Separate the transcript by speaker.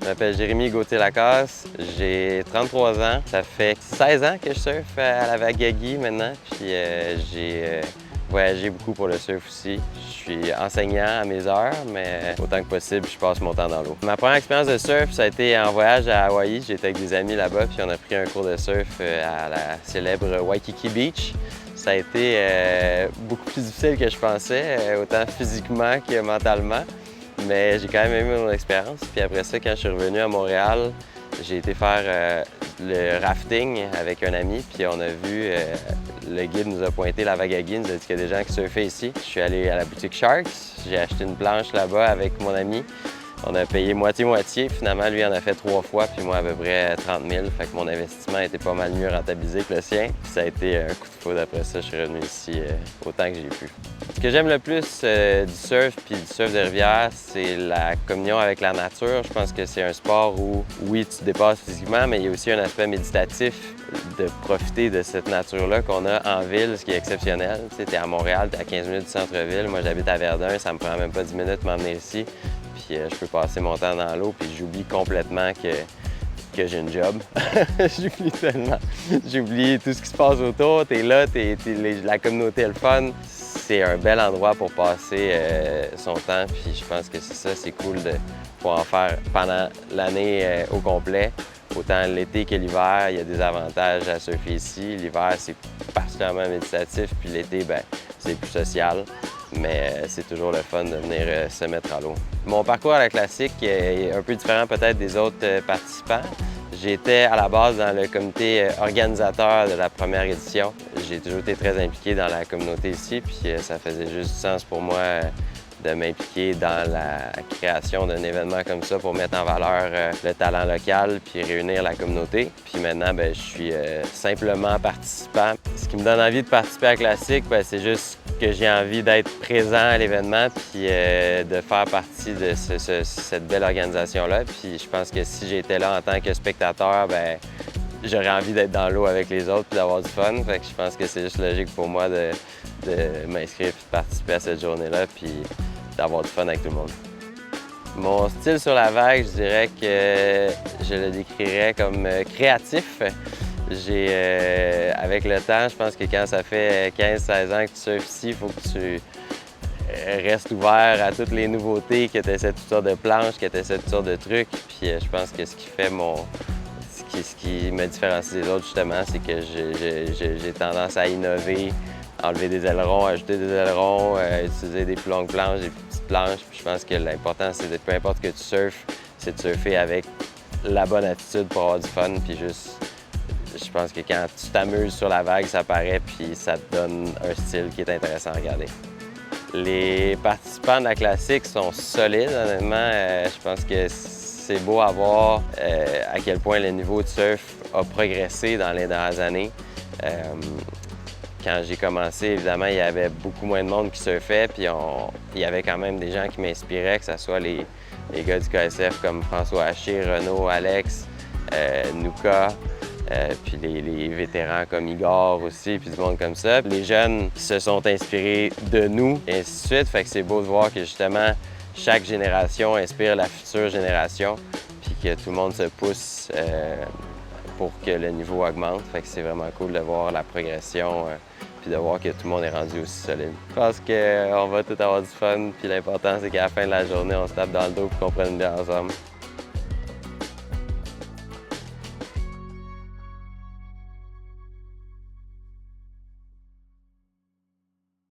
Speaker 1: Je m'appelle Jérémy Gauthier-Lacasse, j'ai 33 ans. Ça fait 16 ans que je surfe à la Wagagi maintenant, puis j'ai voyagé beaucoup pour le surf aussi. Je suis enseignant à mes heures, mais autant que possible, je passe mon temps dans l'eau. Ma première expérience de surf, ça a été en voyage à Hawaï. J'étais avec des amis là-bas, puis on a pris un cours de surf à la célèbre Waikiki Beach. Ça a été beaucoup plus difficile que je pensais, autant physiquement que mentalement. Mais j'ai quand même aimé mon expérience. Puis après ça, quand je suis revenu à Montréal, j'ai été faire le rafting avec un ami. Puis on a vu, le guide nous a pointé la Wagagi, nous a dit qu'il y a des gens qui surfaient ici. Je suis allé à la boutique Sharks, j'ai acheté une planche là-bas avec mon ami. On a payé moitié-moitié. Finalement, lui en a fait 3 fois, puis moi à peu près 30 000. Fait que mon investissement était pas mal mieux rentabilisé que le sien. Puis ça a été un coup de foudre après ça. Je suis revenu ici autant que j'ai pu. Ce que j'aime le plus du surf puis du surf de rivière, c'est la communion avec la nature. Je pense que c'est un sport où, oui, tu te dépasses physiquement, mais il y a aussi un aspect méditatif de profiter de cette nature-là qu'on a en ville, ce qui est exceptionnel. Tu sais, t'es à Montréal, t'es à 15 minutes du centre-ville. Moi, j'habite à Verdun, ça me prend même pas 10 minutes de m'emmener ici. Puis je peux passer mon temps dans l'eau, puis j'oublie complètement que j'ai une job. J'oublie tellement. J'oublie tout ce qui se passe autour. T'es là, la communauté est le fun. C'est un bel endroit pour passer son temps, puis je pense que c'est ça, c'est cool de pouvoir en faire pendant l'année au complet. Autant l'été que l'hiver, il y a des avantages à surfer ici. L'hiver, c'est particulièrement méditatif, puis l'été, ben, c'est plus social. Mais c'est toujours le fun de venir se mettre à l'eau. Mon parcours à la classique est un peu différent peut-être des autres participants. J'étais à la base dans le comité organisateur de la première édition. J'ai toujours été très impliqué dans la communauté ici, puis ça faisait juste du sens pour moi de m'impliquer dans la création d'un événement comme ça pour mettre en valeur le talent local puis réunir la communauté. Puis maintenant, bien, je suis simplement participant. Ce qui me donne envie de participer à la Classique, bien, c'est juste que j'ai envie d'être présent à l'événement puis de faire partie de cette belle organisation-là. Puis je pense que si j'étais là en tant que spectateur, bien, j'aurais envie d'être dans l'eau avec les autres puis d'avoir du fun. Fait que je pense que c'est juste logique pour moi de m'inscrire et de participer à cette journée-là puis d'avoir du fun avec tout le monde. Mon style sur la vague, je dirais que je le décrirais comme créatif. Avec le temps, je pense que quand ça fait 15-16 ans que tu surfes ici, il faut que tu restes ouvert à toutes les nouveautés, que tu essaies toutes sortes de planches, que tu essaies toutes sortes de trucs. Puis je pense que ce qui me différencie des autres, justement, c'est que j'ai tendance à innover, enlever des ailerons, ajouter des ailerons, utiliser des plus longues planches, des plus petites planches. Puis je pense que l'important, c'est de peu importe que tu surfes, c'est de surfer avec la bonne attitude pour avoir du fun. Puis juste, je pense que quand tu t'amuses sur la vague, ça paraît, puis ça te donne un style qui est intéressant à regarder. Les participants de la classique sont solides, honnêtement. Je pense que c'est beau à voir à quel point le niveau de surf a progressé dans les dernières années. Quand j'ai commencé, évidemment, il y avait beaucoup moins de monde qui surfait, puis il y avait quand même des gens qui m'inspiraient, que ce soit les gars du KSF comme François Haché, Renaud, Alex, Nuka, puis les vétérans comme Igor aussi, puis du monde comme ça. Les jeunes se sont inspirés de nous, et ainsi de suite. Fait que c'est beau de voir que justement, chaque génération inspire la future génération, puis que tout le monde se pousse pour que le niveau augmente. Fait que c'est vraiment cool de voir la progression puis de voir que tout le monde est rendu aussi solide. Je pense qu'on va tout avoir du fun, puis l'important, c'est qu'à la fin de la journée, on se tape dans le dos et qu'on prenne bien ensemble.